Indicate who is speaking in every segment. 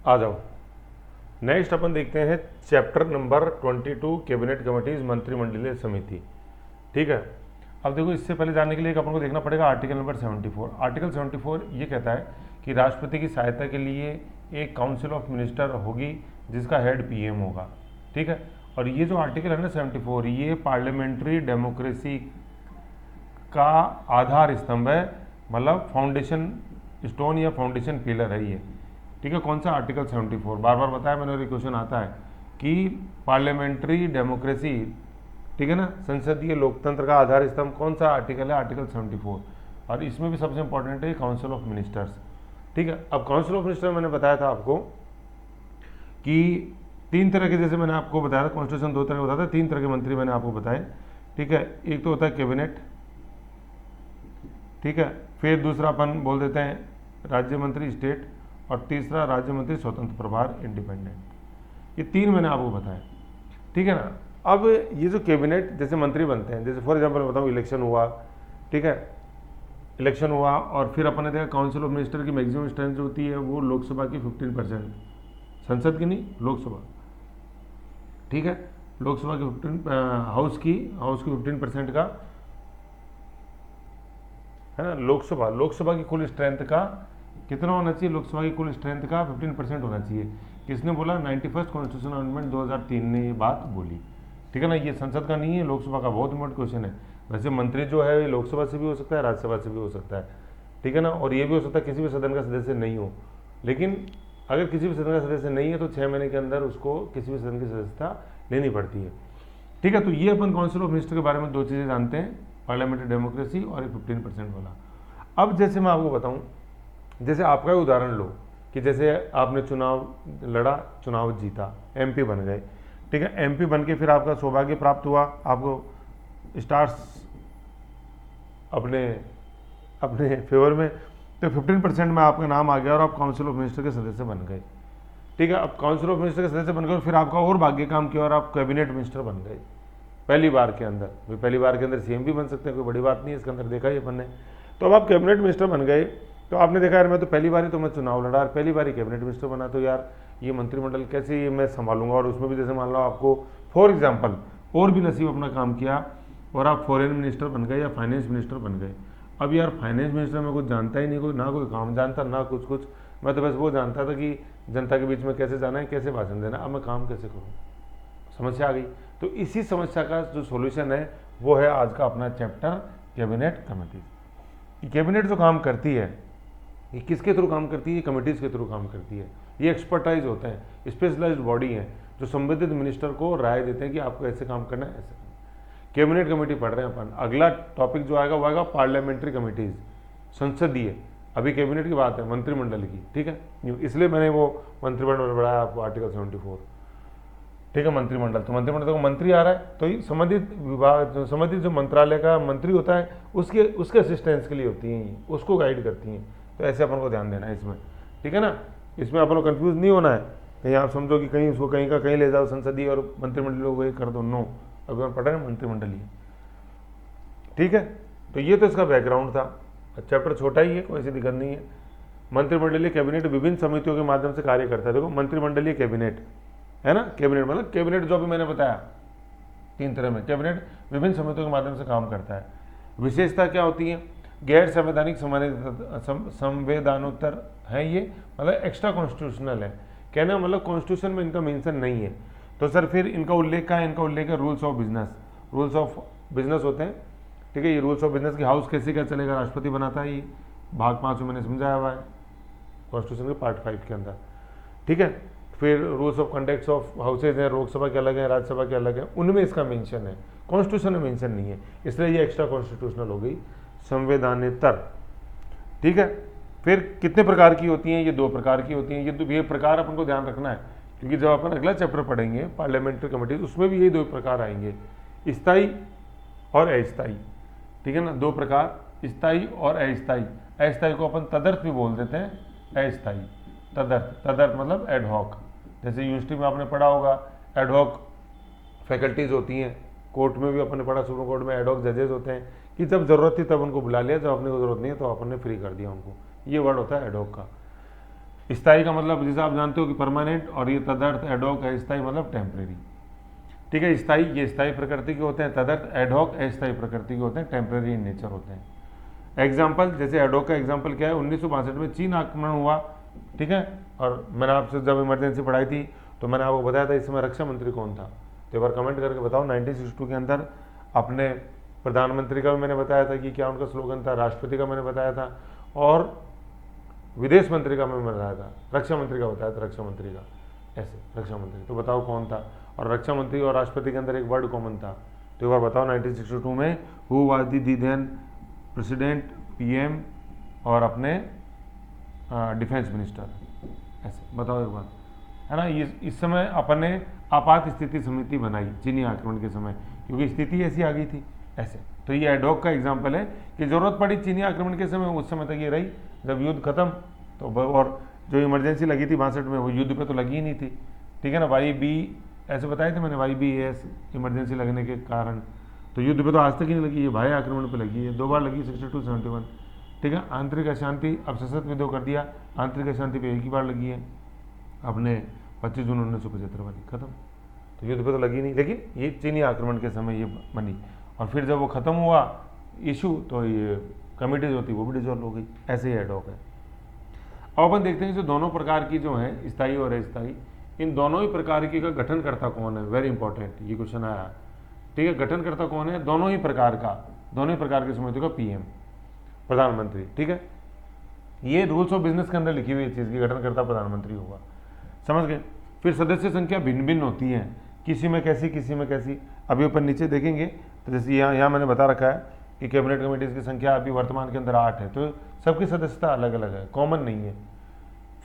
Speaker 1: आ जाओ। नेक्स्ट अपन देखते हैं चैप्टर नंबर 22 कैबिनेट कमिटीज मंत्रिमंडलीय समिति। ठीक है, अब देखो इससे पहले जाने के लिए अपन को देखना पड़ेगा आर्टिकल नंबर 74। आर्टिकल 74 ये कहता है कि राष्ट्रपति की सहायता के लिए एक काउंसिल ऑफ मिनिस्टर होगी जिसका हेड पीएम होगा। ठीक है, और ये जो आर्टिकल है ना 74, ये पार्लियामेंट्री डेमोक्रेसी का आधार स्तंभ है, मतलब फाउंडेशन स्टोन या फाउंडेशन पिलर है ये। ठीक है, कौन सा? आर्टिकल 74। बार बार बताया मैंने, और क्वेश्चन आता है कि पार्लियामेंट्री डेमोक्रेसी, ठीक है ना, संसदीय लोकतंत्र का आधार स्तंभ कौन सा आर्टिकल है? आर्टिकल 74। और इसमें भी सबसे इंपॉर्टेंट है काउंसिल ऑफ मिनिस्टर्स। ठीक है, अब काउंसिल ऑफ मिनिस्टर मैंने बताया था आपको कि 3 तरह के, जैसे मैंने आपको बताया था कॉन्स्टिट्यूशन 2 तरह का बताया था, 3 तरह के मंत्री मैंने आपको बताए। ठीक है, एक तो होता है कैबिनेट, ठीक है, फिर दूसरा अपन बोल देते हैं राज्य मंत्री स्टेट, और तीसरा राज्य मंत्री स्वतंत्र प्रभार इंडिपेंडेंट। ये 3 मैंने आपको बताया। ठीक है ना। अब ये जो कैबिनेट जैसे मंत्री बनते हैं, जैसे फॉर एग्जांपल मैं बताऊँ, इलेक्शन हुआ, ठीक है, इलेक्शन हुआ और फिर अपन ने देखा काउंसिल ऑफ मिनिस्टर की मैक्सिमम स्ट्रेंथ जो होती है वो लोकसभा की 15%, संसद की नहीं, लोकसभा। ठीक है, लोकसभा की 15, हाउस की 15% का, है ना, लोकसभा की कुल स्ट्रेंथ का कितना होना चाहिए? लोकसभा की कुल स्ट्रेंथ का 15% होना चाहिए। किसने बोला? 91st कॉन्स्टिट्यूशन अमेंडमेंट 2003 ने ये बात बोली। ठीक है ना, ये संसद का नहीं है, लोकसभा का। बहुत इंपॉर्टेंट क्वेश्चन है। वैसे मंत्री जो है लोकसभा से भी हो सकता है, राज्यसभा से भी हो सकता है। ठीक है ना, और ये भी हो सकता है किसी भी सदन का सदस्य नहीं हो, लेकिन अगर किसी भी सदन का सदस्य नहीं है तो 6 महीने के अंदर उसको किसी भी सदन की सदस्यता लेनी पड़ती है। ठीक है, तो ये अपन काउंसिल ऑफ मिनिस्टर के बारे में 2 चीज़ें जानते हैं, पार्लियामेंट्री डेमोक्रेसी और 15% वाला। अब जैसे मैं आपको बताऊं, जैसे आपका ही उदाहरण लो कि जैसे आपने चुनाव लड़ा, चुनाव जीता, एमपी बन गए। ठीक है, एमपी बन के फिर आपका सौभाग्य प्राप्त हुआ, आपको स्टार्स अपने अपने फेवर में, तो 15% में आपका नाम आ गया और आप काउंसिल ऑफ मिनिस्टर के सदस्य बन गए। ठीक है, अब काउंसिल ऑफ मिनिस्टर के सदस्य बन गए और फिर आपका और भाग्य काम किया और आप कैबिनेट मिनिस्टर बन गए पहली बार के अंदर। पहली बार के अंदर सीएम भी बन सकते हैं, कोई बड़ी बात नहीं है इसके अंदर, देखा ही अपन ने। तो अब आप कैबिनेट मिनिस्टर बन गए, तो आपने देखा यार मैं तो पहली बार ही तो मैं चुनाव लड़ा और पहली बार ही कैबिनेट मिनिस्टर बना, तो यार ये मंत्रिमंडल कैसे ये मैं संभालूंगा। और उसमें भी जैसे मान लो आपको फॉर एग्जाम्पल और भी नसीब अपना काम किया और आप फॉरेन मिनिस्टर बन गए या फाइनेंस मिनिस्टर बन गए। अब यार फाइनेंस मिनिस्टर में कुछ जानता ही नहीं, कोई ना कोई काम जानता ना कुछ, मैं तो बस वो जानता था कि जनता के बीच में कैसे जाना है, कैसे भाषण देना, अब मैं काम कैसे करूँ, समस्या आ गई। तो इसी समस्या का जो सॉल्यूशन है वो है आज का अपना चैप्टर कैबिनेट कमेटी। कैबिनेट जो काम करती है ये किसके थ्रू काम करती है? कमिटीज़ के थ्रू काम करती है। ये एक्सपर्टाइज होते हैं, स्पेशलाइज्ड बॉडी है जो संबंधित मिनिस्टर को राय देते हैं कि आपको ऐसे काम करना है, ऐसे करना है। कैबिनेट कमेटी पढ़ रहे हैं अपन। अगला टॉपिक जो आएगा वो आएगा पार्लियामेंट्री कमिटीज़, संसदीय। अभी कैबिनेट की बात है, मंत्रिमंडल की। ठीक है, इसलिए मैंने वो मंत्रिमंडल बढ़ाया आपको, आर्टिकल 74। ठीक है, मंत्रिमंडल, तो मंत्रिमंडल को मंत्री आ रहा है तो ये संबंधित विभाग, संबंधित जो मंत्रालय का मंत्री होता है उसके असिस्टेंस के लिए होती हैं, उसको गाइड करती हैं। तो ऐसे अपन को ध्यान देना है इसमें। ठीक है ना, इसमें अपन को कंफ्यूज नहीं होना है, कहीं आप समझो कि कहीं उसको कहीं का कहीं ले जाओ संसदीय और मंत्रिमंडल को कर दो। नो, अभी हम पढ़ रहे हैं मंत्रिमंडलीय। ठीक है, तो ये तो इसका बैकग्राउंड था। चैप्टर छोटा ही है, कोई ऐसी दिक्कत नहीं है। मंत्रिमंडलीय कैबिनेट विभिन्न समितियों के माध्यम से कार्य करता है। देखो मंत्रिमंडलीय कैबिनेट है ना, कैबिनेट मतलब कैबिनेट जो भी मैंने बताया 3 तरह में, कैबिनेट विभिन्न समितियों के माध्यम से काम करता है। विशेषता क्या होती है? गैर संवैधानिक संवेदानोत्तर है ये, मतलब एक्स्ट्रा कॉन्स्टिट्यूशनल है। कहना मतलब कॉन्स्टिट्यूशन में इनका मेंशन नहीं है। तो सर फिर इनका उल्लेख का है? इनका उल्लेख है rules of business. Rules of business होते हैं, ठीक है, ये रूल्स ऑफ बिजनेस की हाउस कैसे क्या चलेगा राष्ट्रपति बनाता है, ये भाग 5 में मैंने समझाया हुआ है कॉन्स्टिट्यूशन के पार्ट 5 के अंदर। ठीक है, फिर rules of conduct of houses हैं, लोकसभा के अलग हैं, राज्यसभा के अलग हैं, उनमें इसका मेंशन है, कॉन्स्टिट्यूशन में मेंशन नहीं है, इसलिए ये एक्स्ट्रा कॉन्स्टिट्यूशनल हो गई, संवैधानिक। ठीक है, फिर कितने प्रकार की होती हैं? ये 2 प्रकार की होती हैं। ये प्रकार अपन को ध्यान रखना है, क्योंकि जब अपन अगला चैप्टर पढ़ेंगे पार्लियामेंट्री कमेटी, उसमें भी ये 2 प्रकार आएंगे, स्थायी और अस्थायी। ठीक है ना, 2 प्रकार, स्थायी और अस्थायी। अस्थायी को अपन तदर्थ भी बोल देते हैं, अस्थायी। तदर्थ मतलब एडहॉक। जैसे यूनिवर्सिटी में आपने पढ़ा होगा एडहॉक फैकल्टीज होती हैं, कोर्ट में भी अपन ने पढ़ा, सुप्रीम कोर्ट में एडहॉक जजेस होते हैं कि जब जरूरत थी तब उनको बुला लिया, जब अपने को जरूरत नहीं है तो अपन ने फ्री कर दिया उनको। ये वर्ड होता है एडहॉक का। स्थायी का मतलब जैसे आप जानते हो कि परमानेंट, और ये तदर्थ एडॉक अस्थायी मतलब टेम्परेरी। ठीक है, स्थायी ये स्थायी प्रकृति के होते हैं, तदर्थ एडॉक अस्थायी प्रकृति के होते हैं, टेम्परेरी इन नेचर होते हैं। एग्जाम्पल, जैसे एडॉक का एग्जाम्पल क्या है, 1962 में चीन आक्रमण हुआ, ठीक है, और मैंने आपसे जब इमरजेंसी पढ़ाई थी तो मैंने आपको बताया था इस समय रक्षा मंत्री कौन था, तो एक बार कमेंट करके बताओ। 1962 के अंदर अपने प्रधानमंत्री का भी मैंने बताया था कि क्या उनका स्लोगन था, राष्ट्रपति का मैंने बताया था, और विदेश मंत्री का मैं बताया था, रक्षा मंत्री का बताया था, रक्षा मंत्री का, ऐसे रक्षा मंत्री, तो बताओ कौन था। और रक्षा मंत्री और राष्ट्रपति के अंदर एक वर्ड कॉमन था, तो एक बार बताओ 1962 में who was the then president, PM और अपने डिफेंस मिनिस्टर, ऐसे बताओ एक बार, है ना। इस समय अपन ने आपात स्थिति समिति बनाई चीनी आक्रमण के समय, क्योंकि स्थिति ऐसी आ गई थी, ऐसे। तो ये एडॉक का एग्जाम्पल है कि जरूरत पड़ी चीनी आक्रमण के समय, उस समय तक ये रही, जब युद्ध खत्म तो और जो इमरजेंसी लगी थी 62 में, वो युद्ध पे तो लगी ही नहीं थी, ठीक है ना। YB ऐसे बताए थे मैंने, YBAS इमरजेंसी लगने के कारण, तो युद्ध पे तो आज तक ही नहीं लगी है, बाह्य आक्रमण पे लगी है, 2 बार लगी, 62, 71, ठीक है। आंतरिक अशांति, अब सशस्त्र विद्रोह कर दिया, आंतरिक अशांति पे एक ही बार लगी है, अपने 25 जून 1975 वाली, खत्म। तो युद्ध पे तो लगी नहीं, लेकिन ये चीनी आक्रमण के समय ये बनी, और फिर जब वो खत्म हुआ इशू, तो ये कमेटी जो थी वो भी डिजोल्व हो गई, ऐसे ही एडॉक है। अब अपन देखते हैं जो दोनों प्रकार की जो है, स्थायी और अस्थायी, इन दोनों ही प्रकार की का गठनकर्ता कौन है, वेरी इंपॉर्टेंट, ये क्वेश्चन आया, ठीक है। गठनकर्ता कौन है, दोनों ही प्रकार की समिति का पीएम, प्रधानमंत्री, ठीक है। ये रूल्स ऑफ बिजनेस के अंदर लिखी हुई चीज़ की गठनकर्ता प्रधानमंत्री होगा, समझ गए। फिर सदस्य संख्या भिन्न भिन्न होती है, किसी में कैसी, किसी में कैसी, अभी अपन नीचे देखेंगे। तो जैसे यहाँ मैंने बता रखा है कि कैबिनेट कमेटीज की संख्या अभी वर्तमान के अंदर 8 है, तो सबकी सदस्यता अलग अलग है, कॉमन नहीं है।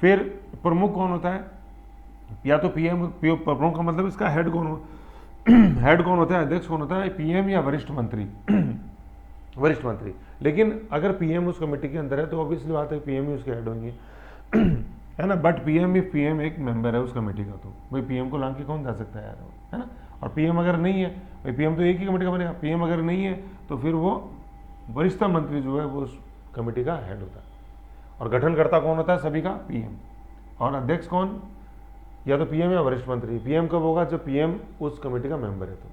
Speaker 1: फिर प्रमुख कौन होता है, या तो पीएम, प्रमुख का मतलब इसका हेड कौन हेड कौन होता है, अध्यक्ष कौन होता है, पीएम या वरिष्ठ मंत्री वरिष्ठ मंत्री। लेकिन अगर पीएम उस कमेटी के अंदर है तो ऑब्वियसली बात है पीएम ही उसके हेड होंगे है ना। बट पीएम एक मेंबर है उस कमेटी का, तो भाई पीएम को लांग के कौन जा सकता है यार, है ना। और पीएम अगर नहीं है, भाई पीएम तो एक ही कमेटी का बनेगा, पीएम अगर नहीं है तो फिर वो वरिष्ठ मंत्री जो है वो उस कमेटी का हेड होता है। और गठनकर्ता कौन होता है सभी का, पीएम। और अध्यक्ष कौन, या तो पीएम या वरिष्ठ मंत्री। पीएम कब होगा, जब पीएम उस कमेटी का मेंबर है। तो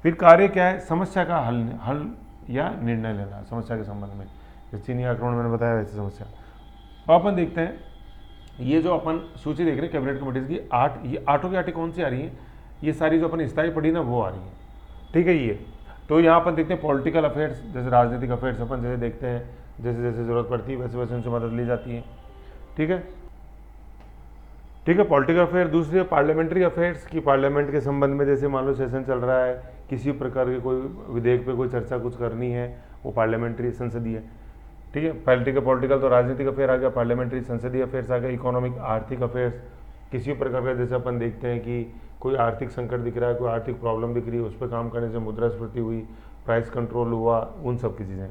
Speaker 1: फिर कार्य क्या है, समस्या का हल या निर्णय लेना समस्या के संबंध में, जैसे चीनी आक्रमण मैंने बताया वैसे समस्या। अब अपन देखते हैं, ये जो अपन सूची देख रहे हैं कैबिनेट कमेटीज की 8, ये 8 की 8 कौन सी आ रही है, ये सारी जो अपन स्थायी पढ़ी ना वो आ रही है, ठीक है। ये तो यहाँ अपन देखते हैं पॉलिटिकल अफेयर्स, जैसे राजनीतिक अफेयर्स अपन जैसे देखते हैं, जैसे जैसे जरूरत पड़ती है वैसे वैसे उनसे मदद ली जाती है, ठीक है, ठीक है। Political affair. दूसरी है पार्लियामेंट्री अफेयर्स, की पार्लियामेंट के संबंध में, जैसे मान लो सेशन चल रहा है, किसी प्रकार के कोई विधेयक पे कोई चर्चा कुछ करनी है, वो पार्लियामेंट्री संसदीय, ठीक है। पॉलिटिकल तो राजनीतिक अफेयर आ गया, पार्लियामेंट्री संसदीय अफेयर्स आ गया। इकोनॉमिक आर्थिक अफेयर्स, किसी प्रकार का जैसे अपन देखते हैं कि कोई आर्थिक संकट दिख रहा है, कोई आर्थिक प्रॉब्लम दिख रही है, उस पर काम करने से मुद्रास्फीति हुई, प्राइस कंट्रोल हुआ, उन सब की चीज़ें।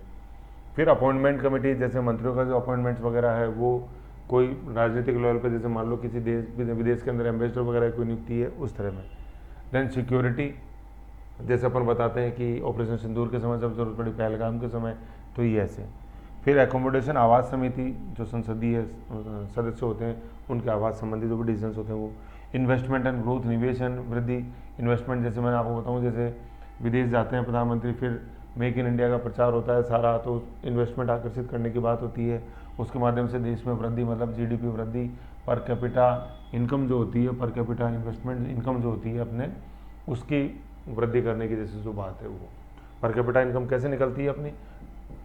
Speaker 1: फिर अपॉइंटमेंट कमेटी, जैसे मंत्रियों का जो अपॉइंटमेंट्स वगैरह है, वो कोई राजनीतिक लेवल पे, जैसे मान लो किसी देश विदेश के अंदर एम्बेसडर वगैरह कोई नियुक्ति है उस तरह में। देन सिक्योरिटी, जैसे अपन बताते हैं कि ऑपरेशन सिंदूर के समय जब जरूरत पड़ी, पहलगाम के समय, तो ये ऐसे। फिर एकोमोडेशन, आवास समिति, जो संसदीय सदस्य होते हैं उनके आवास संबंधी जो भी डिसीजंस होते हैं वो। इन्वेस्टमेंट एंड ग्रोथ, निवेश एंड वृद्धि। इन्वेस्टमेंट, जैसे मैंने आपको बताऊँ, जैसे विदेश जाते हैं प्रधानमंत्री, फिर मेक इन इंडिया का प्रचार होता है सारा, तो इन्वेस्टमेंट आकर्षित करने की बात होती है, उसके माध्यम से देश में वृद्धि, मतलब जीडीपी वृद्धि, पर कैपिटा इनकम जो होती है, पर कैपिटा इन्वेस्टमेंट इनकम जो होती है अपने, उसकी वृद्धि करने की जैसे जो बात है वो। पर कैपिटा इनकम कैसे निकलती है, अपनी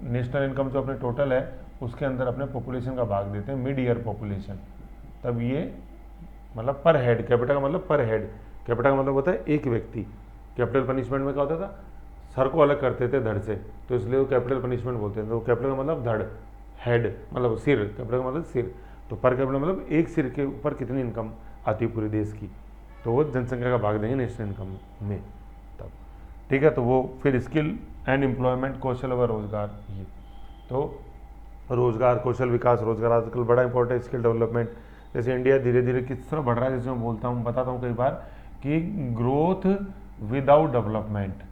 Speaker 1: नेशनल इनकम जो अपने टोटल है उसके अंदर अपने पॉपुलेशन का भाग देते हैं, मिड ईयर पॉपुलेशन, तब ये मतलब पर हेड, कैपिटा का मतलब पर हेड, कैपिटा का मतलब होता है एक व्यक्ति। कैपिटल पनिशमेंट में क्या होता था, सर को अलग करते थे धड़ से, तो इसलिए वो कैपिटल पनिशमेंट बोलते हैं। तो कैपिटल का मतलब धड़, हेड मतलब सिर, कैपिटल का मतलब सिर, तो पर कैपिटल मतलब एक सिर के ऊपर कितनी इनकम आती है पूरे देश की, तो वो जनसंख्या का भाग देंगे नेशनल इनकम में तब, ठीक है। तो वो फिर स्किल एंड एम्प्लॉयमेंट, कौशल व रोजगार, ये तो रोजगार, कौशल विकास, रोजगार आजकल बड़ा इंपॉर्टेंट, स्किल डेवलपमेंट। जैसे इंडिया धीरे धीरे किस तरह बढ़ रहा है, जैसे मैं बोलता हूँ, बताता हूँ कई बार कि ग्रोथ विदाउट डेवलपमेंट,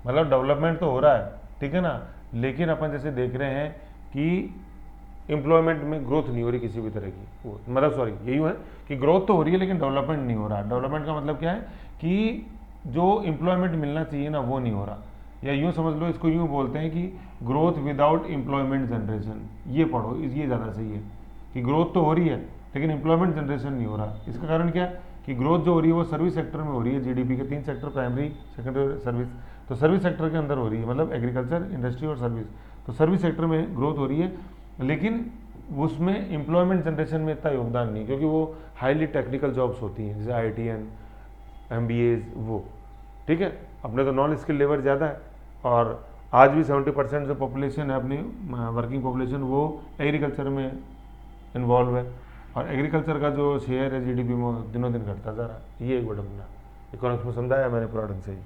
Speaker 1: मतलब डेवलपमेंट तो हो रहा है, ठीक है ना, लेकिन अपन जैसे देख रहे हैं कि एम्प्लॉयमेंट में ग्रोथ नहीं हो रही किसी भी तरह की, मतलब सॉरी यही है कि ग्रोथ तो हो रही है लेकिन डेवलपमेंट नहीं हो रहा। डेवलपमेंट का मतलब क्या है कि जो एम्प्लॉयमेंट मिलना चाहिए ना वो नहीं हो रहा, या यूँ समझ लो, इसको यूँ बोलते हैं कि ग्रोथ विदाउट एम्प्लॉयमेंट जनरेशन। ये पढ़ो, ये ज़्यादा सही है कि ग्रोथ तो हो रही है लेकिन एम्प्लॉयमेंट जनरेशन नहीं हो रहा। इसका कारण क्या है कि ग्रोथ जो हो रही है वो सर्विस सेक्टर में हो रही है। जीडीपी के 3 सेक्टर, प्राइमरी, सेकेंडरी, सर्विस। तो सर्विस सेक्टर के अंदर हो रही है, मतलब एग्रीकल्चर, इंडस्ट्री और सर्विस। तो सर्विस सेक्टर में ग्रोथ हो रही है लेकिन उसमें एम्प्लॉयमेंट जनरेशन में इतना योगदान नहीं, क्योंकि वो हाईली टेक्निकल जॉब्स होती हैं, जैसे IITN, MBAs, वो ठीक है। अपने तो नॉन स्किल लेबर ज़्यादा है, और आज भी 70% जो पॉपुलेशन है अपनी वर्किंग पॉपुलेशन वो एग्रीकल्चर में इन्वॉल्व है, और एग्रीकल्चर का जो शेयर है जीडीपी में दिनों दिन घटता जा रहा है। ये एक बड़ा बना इकोनॉमिक्स में समझाया मैंने पूरा ढंग से ही,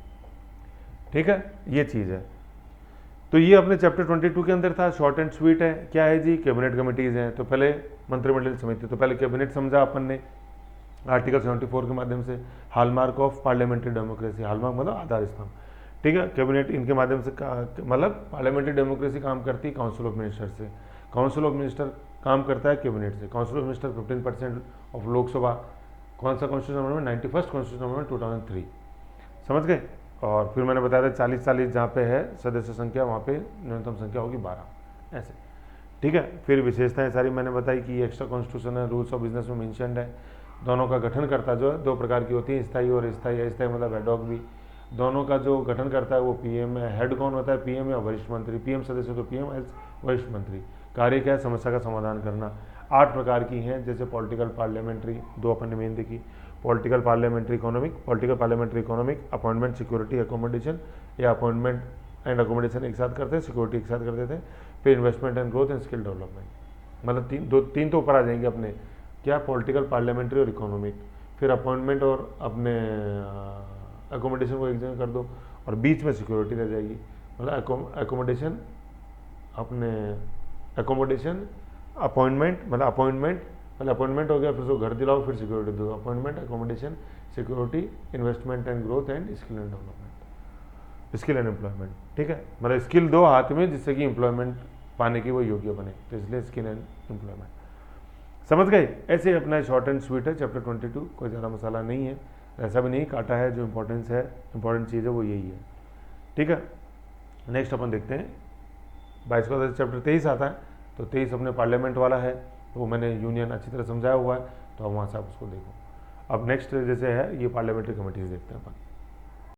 Speaker 1: ठीक है, ये चीज़ है। तो ये अपने चैप्टर 22 के अंदर था, शॉर्ट एंड स्वीट है। क्या है जी, कैबिनेट कमिटीज़ हैं। तो पहले मंत्रिमंडल समिति, तो पहले कैबिनेट समझा अपन ने आर्टिकल 74 के माध्यम से। Hallmark of parliamentary democracy, hallmark मतलब आधार स्तंभ, ठीक है। कैबिनेट इनके माध्यम से मतलब पार्लियामेंट्री डेमोक्रेसी काम करती है काउंसिल ऑफ मिनिस्टर से, काउंसिल ऑफ मिनिस्टर काम करता है कैबिनेट से। Council of minister 15% of Lok Sabha. कौन सा constitution amendment, 91st constitution amendment 2003, समझ गए। और फिर मैंने बताया था 40-40 जहाँ पे है सदस्य संख्या वहाँ पे न्यूनतम संख्या होगी 12, ऐसे, ठीक है। फिर विशेषताएं सारी मैंने बताई कि एक्स्ट्रा कॉन्स्टिट्यूशन है, रूल्स ऑफ बिजनेस में मेंशन्ड है। दोनों का गठन करता जो है 2 प्रकार की होती है, स्थायी और अस्थायी। अस्थायी मतलब एडॉक भी। दोनों का जो गठन करता है वो पीएम है। हेड कौन होता है, पीएम या वरिष्ठ मंत्री। पीएम सदस्य तो पीएम एज वरिष्ठ मंत्री। कार्य क्या है, समस्या का समाधान करना। 8 प्रकार की हैं, जैसे पॉलिटिकल पार्लियामेंट्री, 2 अपन ने मेन देखी, political parliamentary economic, political parliamentary economic, appointment, security, accommodation, या अपॉइंटमेंट एंड एकोमोडेशन एक साथ करते हैं, सिक्योरिटी एक साथ कर देते हैं। फिर investment and growth and skill development, मतलब 3 तो ऊपर आ जाएंगे अपने, क्या, पॉलिटिकल पार्लियामेंट्री और इकोनॉमिक। फिर अपॉइंटमेंट और अपने एकोमोडेशन को एक जगह कर दो, और बीच में सिक्योरिटी रह जाएगी, मतलब एकोमोडेशन, अपने एकोमोडेशन, अपॉइंटमेंट, मतलब अपॉइंटमेंट हो गया, फिर उसको घर दिलाओ, फिर सिक्योरिटी दो। Appointment, accommodation, security, investment and growth and skill and development, skill and employment, ठीक है। मतलब स्किल दो हाथ में जिससे कि एम्प्लॉयमेंट पाने की वो योग्य बने, तो इसलिए स्किल एंड एम्प्लॉयमेंट, समझ गए। ऐसे अपना शॉर्ट एंड स्वीट है चैप्टर 22, कोई ज़्यादा मसाला नहीं है, ऐसा भी नहीं काटा है। जो इंपॉर्टेंस है, इंपॉर्टेंट चीज़ है वो यही है, ठीक है। नेक्स्ट अपन देखते हैं 22 का चैप्टर 23 आता है। तो 23 अपने पार्लियामेंट वाला है, तो वो मैंने यूनियन अच्छी तरह समझाया हुआ है, तो अब वहाँ से आप उसको देखो। अब नेक्स्ट जैसे है ये पार्लियामेंट्री कमेटीज देखते हैं अपन।